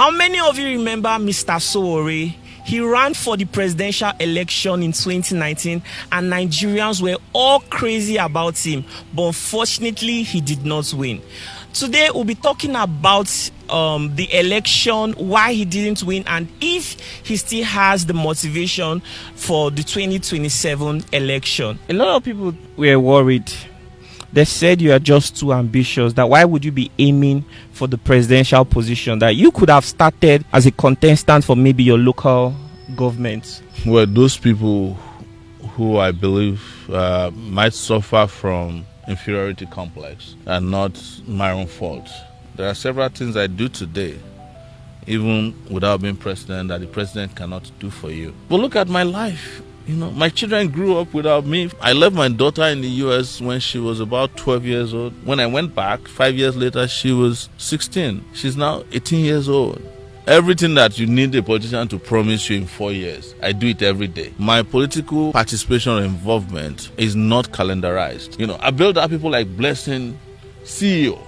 How many of you remember Mr. Sowore? He ran for the presidential election in 2019 and Nigerians were all crazy about him, but unfortunately he did not win. Today we'll be talking about the election, why he didn't win, and if he still has the motivation for the 2027 election. A lot of people were worried. They said you are just too ambitious, that why would you be aiming for the presidential position, that you could have started as a contestant for maybe your local government. Well, those people who I believe might suffer from inferiority complex and not my own fault. There are several things I do today, even without being president, that the president cannot do for you. But look at my life. You know, my children grew up without me. I left my daughter in the U.S. when she was about 12 years old. When I went back, 5 years later, she was 16. She's now 18 years old. Everything that you need a politician to promise you in 4 years, I do it every day. My political participation or involvement is not calendarized. You know, I built up people like Blessing, CEO.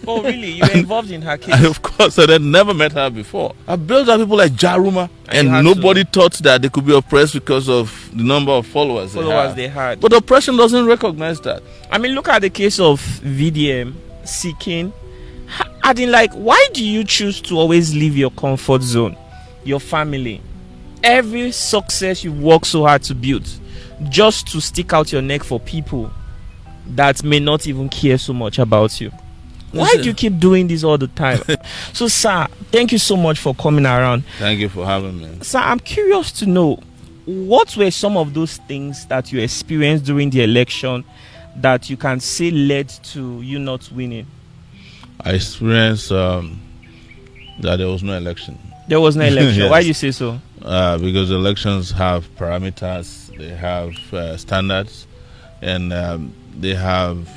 Oh, really? You were involved in her case? Of course, I had never met her before. I built up people like Jaruma, and nobody thought that they could be oppressed because of the number of followers they had. But oppression doesn't recognize that. I mean, look at the case of VDM, Seeking. I mean, like, why do you choose to always leave your comfort zone, your family, every success you work so hard to build, just to stick out your neck for people that may not even care so much about you? Why do you keep doing this all the time? So, sir, thank you so much for coming around. Thank you for having me. Sir, I'm curious to know, what were some of those things that you experienced during the election that you can say led to you not winning? I experienced that there was no election. There was no election. Yes. Why do you say so? Because elections have parameters, they have standards, and they have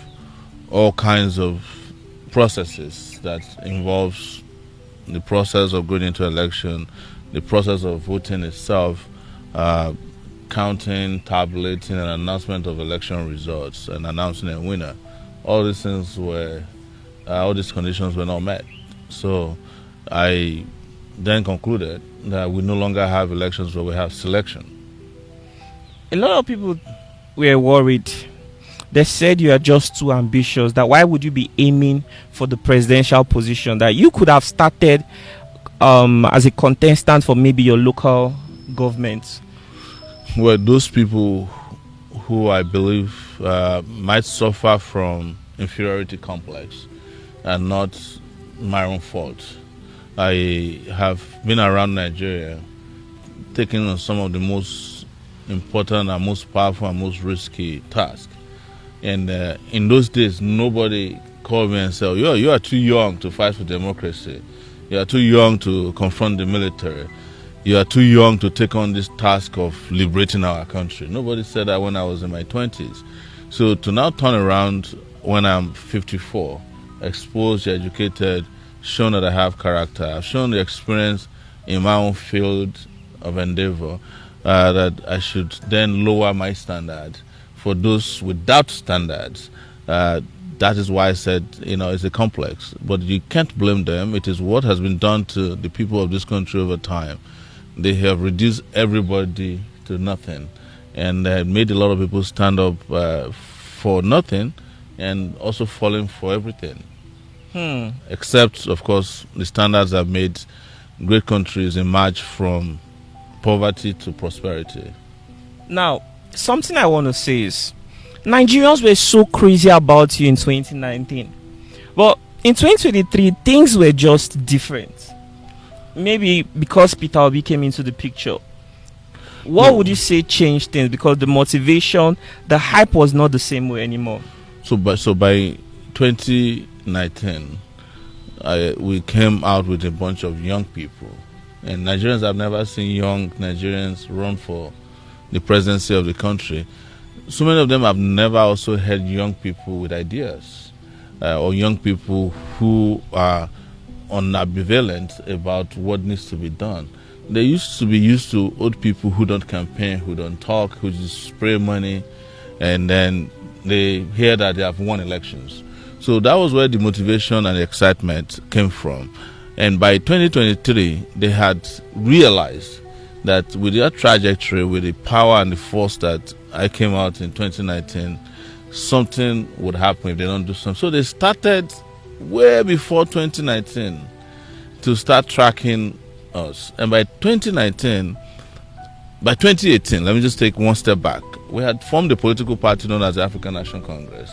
all kinds of processes that involves the process of going into election, the process of voting itself, counting, tabulating, and announcement of election results, and announcing a winner. All these things were, all these conditions were not met. So I then concluded that we no longer have elections, but we have selection. A lot of people were worried. They said you are just too ambitious, that why would you be aiming for the presidential position, that you could have started as a contestant for maybe your local government. Well, those people who I believe might suffer from inferiority complex and not my own fault. I have been around Nigeria, taking on some of the most important and most powerful and most risky tasks. And in those days, nobody called me and said, you are too young to fight for democracy. You are too young to confront the military. You are too young to take on this task of liberating our country. Nobody said that when I was in my 20s. So to now turn around when I'm 54, exposed, educated, shown that I have character, I've shown the experience in my own field of endeavor, that I should then lower my standard for those without standards. That is why I said, it's a complex. But you can't blame them. It is what has been done to the people of this country over time. They have reduced everybody to nothing and made a lot of people stand up for nothing and also falling for everything. Except, of course, the standards have made great countries emerge from poverty to prosperity. Now, something I want to say is, Nigerians were so crazy about you in 2019. But in 2023, things were just different. Maybe because Peter Obi came into the picture. What would you say changed things? Because the motivation, the hype was not the same way anymore. So by 2019, we came out with a bunch of young people. And Nigerians have never seen young Nigerians run for the presidency of the country. So many of them have never also had young people with ideas or young people who are ambivalent about what needs to be done. They used to be used to old people who don't campaign, who don't talk, who just spray money, and then they hear that they have won elections. So that was where the motivation and the excitement came from. And by 2023, they had realized that with their trajectory, with the power and the force that I came out in 2019, something would happen if they don't do something. So they started way before 2019 to start tracking us. And by 2018, let me just take one step back. We had formed a political party known as the African National Congress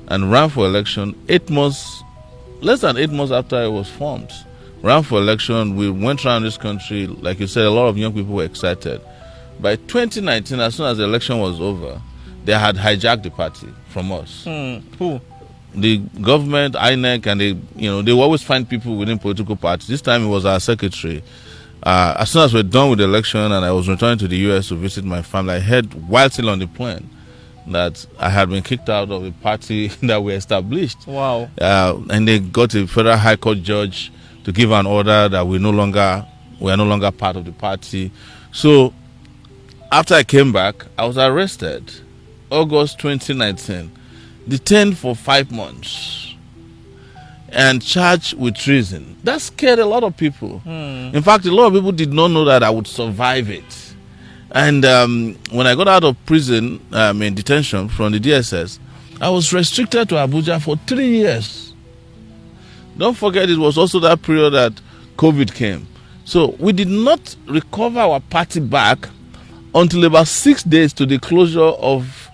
and ran for election less than 8 months after it was formed. Ran for election, we went around this country, like you said, a lot of young people were excited. By 2019, as soon as the election was over, they had hijacked the party from us. Who? The government, INEC, and they will always find people within political parties. This time it was our secretary. As soon as we're done with the election and I was returning to the US to visit my family, I heard while still on the plane that I had been kicked out of a party that we established. Wow. And they got a federal high court judge to give an order that we are no longer part of the party. So after I came back, I was arrested August 2019, detained for 5 months and charged with treason. That scared a lot of people. In fact, a lot of people did not know that I would survive it. And when I got out of prison, in detention from the DSS, I was restricted to Abuja for 3 years. Don't forget, it was also that period that COVID came. So we did not recover our party back until about 6 days to the closure of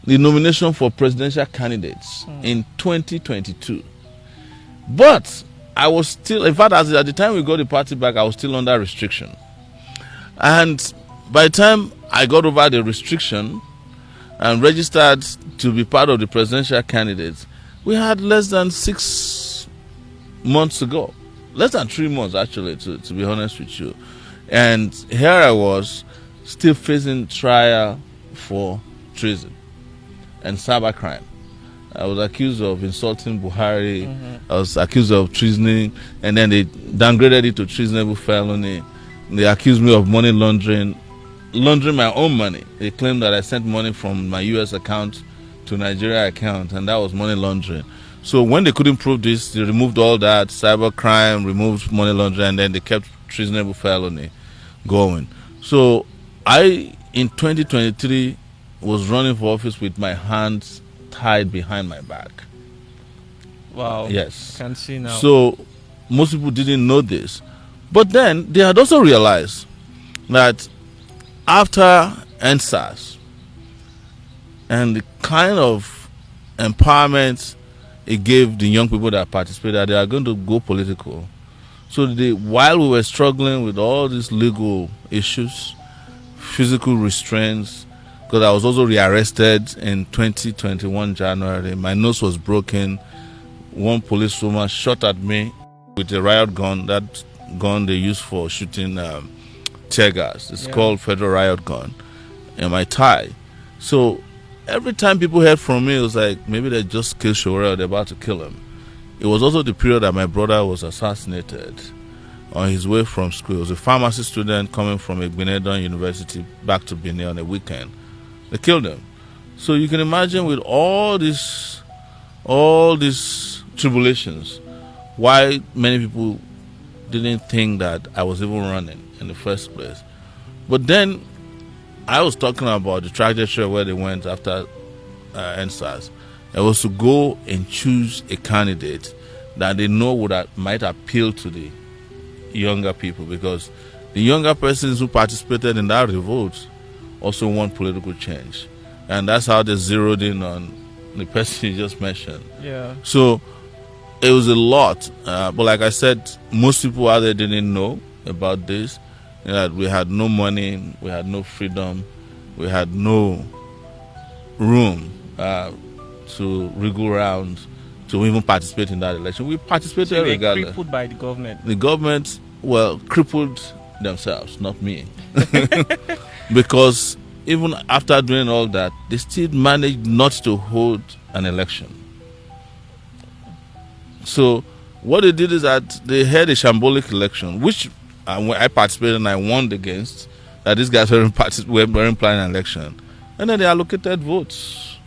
the nomination for presidential candidates in 2022. But I was still, in fact, at the time we got the party back, I was still under restriction. And by the time I got over the restriction and registered to be part of the presidential candidates, we had less than 6 months ago. Less than 3 months, actually, to be honest with you. And here I was, still facing trial for treason and cybercrime. I was accused of insulting Buhari. I was accused of treasoning, and then they downgraded it to treasonable felony. They accused me of money laundering my own money. They claimed that I sent money from my US account to Nigeria account, and that was money laundering. So when they couldn't prove this, they removed all that, cybercrime, removed money laundering, and then they kept treasonable felony going. So I, in 2023, was running for office with my hands tied behind my back. Wow. Yes. Can see now. So most people didn't know this. But then they had also realized that after NSAS and the kind of empowerment it gave the young people that participated, they are going to go political. So while we were struggling with all these legal issues, physical restraints, because I was also rearrested in 2021 January. My nose was broken. One policewoman shot at me with a riot gun, that gun they use for shooting tear gas. It's called federal riot gun, in my thigh. So every time people heard from me, it was like maybe they just killed Sowore or they're about to kill him. It was also the period that my brother was assassinated on his way from school. He was a pharmacy student coming from Igbenedon University back to Benin on a weekend. They killed him. So you can imagine with all these tribulations, why many people didn't think that I was even running in the first place. But then I was talking about the trajectory where they went after NSAS. It was to go and choose a candidate that they know might appeal to the younger people, because the younger persons who participated in that revolt also want political change. And that's how they zeroed in on the person you just mentioned. Yeah. So it was a lot. But like I said, most people out there didn't know about this. That we had no money, we had no freedom, we had no room to wriggle around to even participate in that election. We participated So regardless. Crippled by the government. The government, crippled themselves, not me. Because even after doing all that, they still managed not to hold an election. So what they did is that they had a shambolic election, which I participated and I won against, that these guys weren't planning an election. And then they allocated votes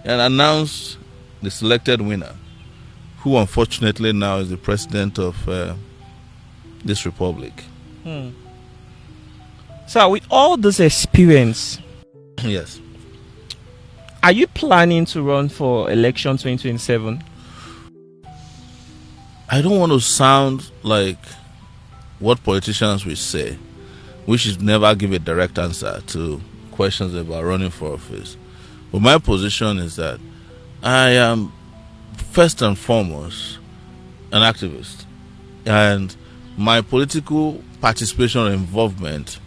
and announced the selected winner, who unfortunately now is the president of this republic. So with all this experience, Yes. are you planning to run for election 2027? I don't want to sound like what politicians will say, which is never give a direct answer to questions about running for office. But my position is that I am first and foremost an activist, and my political participation or involvement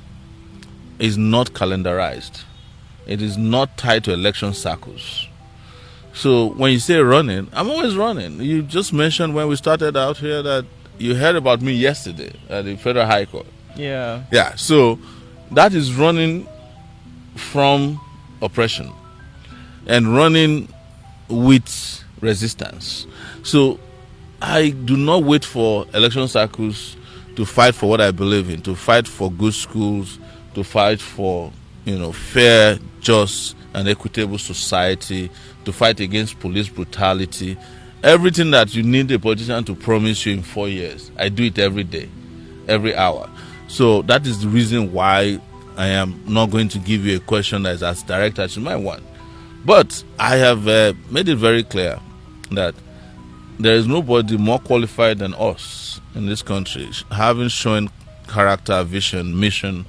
is not calendarized. It is not tied to election cycles. So when you say running, I'm always running. You just mentioned when we started out here that you heard about me yesterday at the Federal High Court. Yeah. Yeah, so that is running from oppression and running with resistance. So I do not wait for election cycles to fight for what I believe in, to fight for good schools, to fight for, fair, just, and equitable society, to fight against police brutality. Everything that you need a politician to promise you in 4 years, I do it every day, every hour. So that is the reason why I am not going to give you a question that is as direct as you might want. But I have made it very clear that there is nobody more qualified than us in this country, having shown character, vision, mission,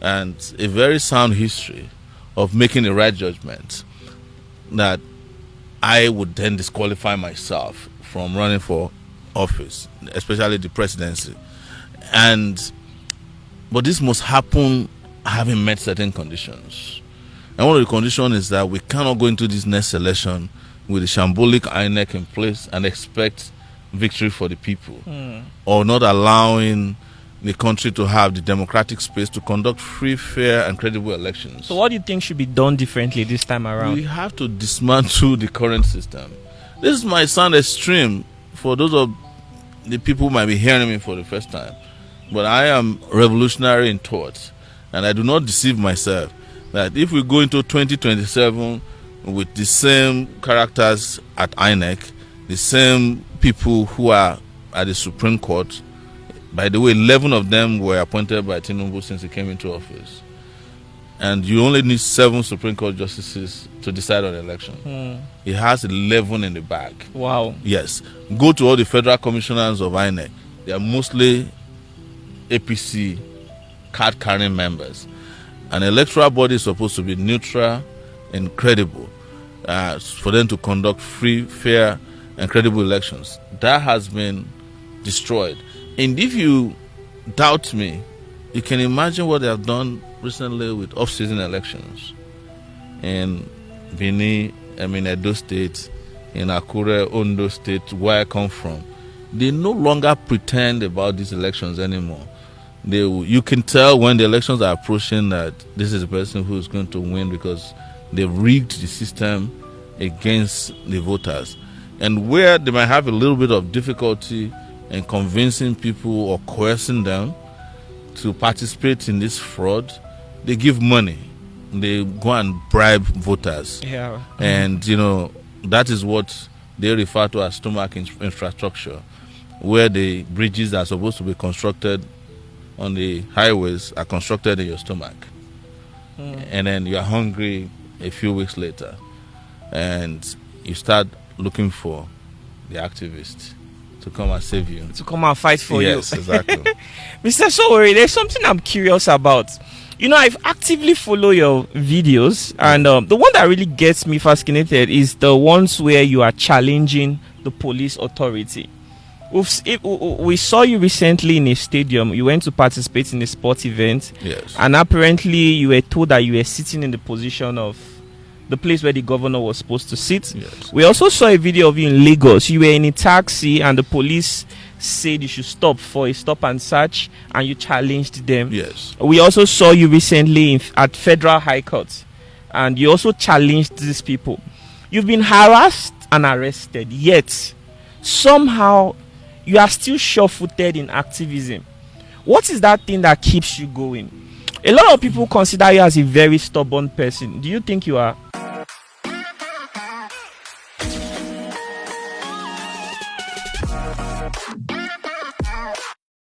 and a very sound history of making the right judgment, that I would then disqualify myself from running for office, especially the presidency. But this must happen having met certain conditions. And one of the conditions is that we cannot go into this next election with a shambolic INEC in place and expect victory for the people, or not allowing the country to have the democratic space to conduct free, fair, and credible elections. So what do you think should be done differently this time around? We have to dismantle the current system. This might sound extreme for those of the people who might be hearing me for the first time, but I am revolutionary in thought, and I do not deceive myself that if we go into 2027 with the same characters at INEC, the same people who are at the Supreme Court, by the way, 11 of them were appointed by Tinubu since he came into office, and you only need 7 Supreme Court justices to decide on the election. He has 11 in the bag. Wow. Yes. Go to all the federal commissioners of INEC. They are mostly APC card-carrying members. An electoral body is supposed to be neutral and credible for them to conduct free, fair, and credible elections. That has been destroyed. And if you doubt me, you can imagine what they have done recently with off-season elections in Benin, Edo State, in Akure, Ondo State, where I come from. They no longer pretend about these elections anymore. You can tell when the elections are approaching that this is the person who is going to win, because they've rigged the system against the voters. And where they might have a little bit of difficulty in convincing people or coercing them to participate in this fraud, they give money. They go and bribe voters. Yeah. And, that is what they refer to as stomach infrastructure, where the bridges that are supposed to be constructed on the highways are constructed in your stomach. And then you are hungry a few weeks later, and you start looking for the activists to come and save you, to come and fight for you. Yes, exactly. Mr. Sowore, there's something I'm curious about. I've actively followed your videos, and the one that really gets me fascinated is the ones where you are challenging the police authority. We saw you recently in a stadium. You went to participate in a sports event. Yes. And apparently you were told that you were sitting in the position of the place where the governor was supposed to sit. Yes. We also saw a video of you in Lagos. You were in a taxi and the police said you should stop for a stop and search, and you challenged them. Yes. We also saw you recently at Federal High Court, and you also challenged these people. You've been harassed and arrested, yet somehow you are still sure-footed in activism. What is that thing that keeps you going? A lot of people consider you as a very stubborn person. Do you think you are?